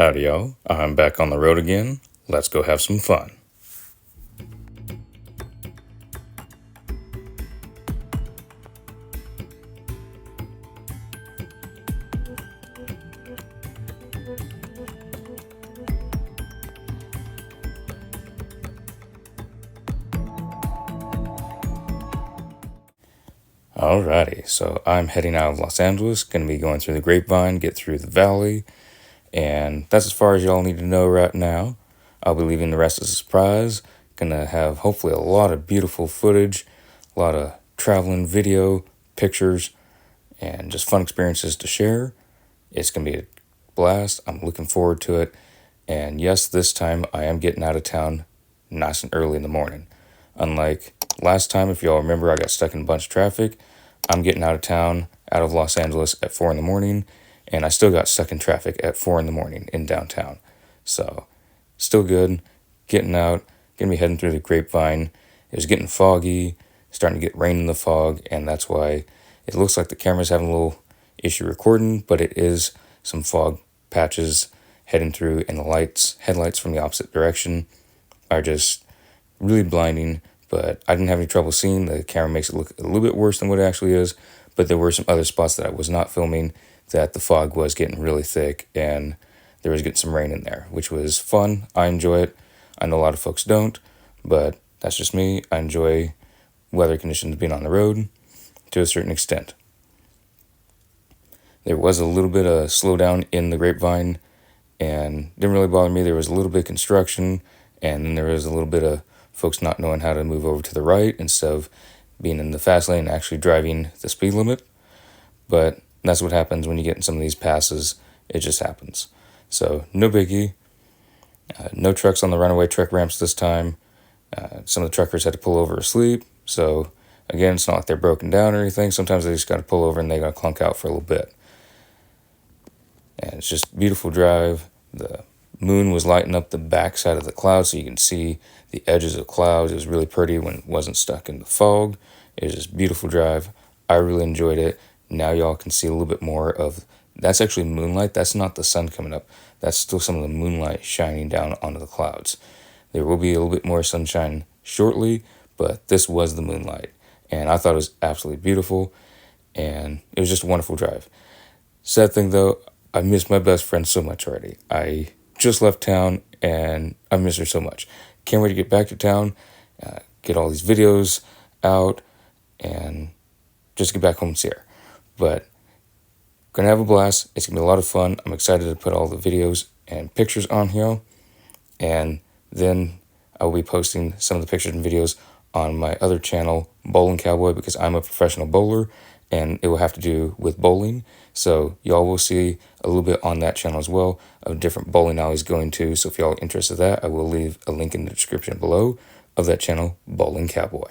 Howdy y'all, I'm back on the road again. Let's go have some fun. Alrighty, so I'm heading out of Los Angeles, gonna be going through the Grapevine, get through the valley, and that's as far as y'all need to know right now. I'll be leaving the rest as a surprise. Gonna have hopefully a lot of beautiful footage, a lot of traveling video, pictures, and just fun experiences to share. It's gonna be a blast. I'm looking forward to it. And yes, this time I am getting out of town nice and early in the morning. Unlike last time, if y'all remember, I got stuck in a bunch of traffic. I'm getting out of town, out of Los Angeles at 4 in the morning, and I still got stuck in traffic at 4 in the morning in downtown. So, still good. Getting out, gonna be heading through the Grapevine. It was getting foggy, starting to get rain in the fog, and that's why it looks like the camera's having a little issue recording, but it is some fog patches heading through, and the headlights from the opposite direction are just really blinding, but I didn't have any trouble seeing. The camera makes it look a little bit worse than what it actually is, but there were some other spots that I was not filming that the fog was getting really thick and there was getting some rain in there, which was fun. I enjoy it. I know a lot of folks don't, but that's just me. I enjoy weather conditions being on the road to a certain extent. There was a little bit of slowdown in the Grapevine and didn't really bother me. There was a little bit of construction, and then there was a little bit of folks not knowing how to move over to the right instead of being in the fast lane and actually driving the speed limit. But that's what happens when you get in some of these passes. It just happens. So no biggie. No trucks on the runaway truck ramps this time. Some of the truckers had to pull over asleep. So again, it's not like they're broken down or anything. Sometimes they just got to pull over and they got to clunk out for a little bit. And it's just beautiful drive. The moon was lighting up the backside of the clouds so you can see the edges of clouds. It was really pretty when it wasn't stuck in the fog. It was just beautiful drive. I really enjoyed it. Now y'all can see a little bit more of, that's actually moonlight. That's not the sun coming up. That's still some of the moonlight shining down onto the clouds. There will be a little bit more sunshine shortly, but this was the moonlight. And I thought it was absolutely beautiful, and it was just a wonderful drive. Sad thing though, I miss my best friend so much already. I just left town and I miss her so much. Can't wait to get back to town, get all these videos out, and just get back home and see her. But gonna have a blast. It's gonna be a lot of fun. I'm excited to put all the videos and pictures on here, and then I will be posting some of the pictures and videos on my other channel, Bowling Cowboy, because I'm a professional bowler and it will have to do with bowling. So y'all will see a little bit on that channel as well of different bowling alleys going to. So if y'all are interested in that, I will leave a link in the description below of that channel, Bowling Cowboy.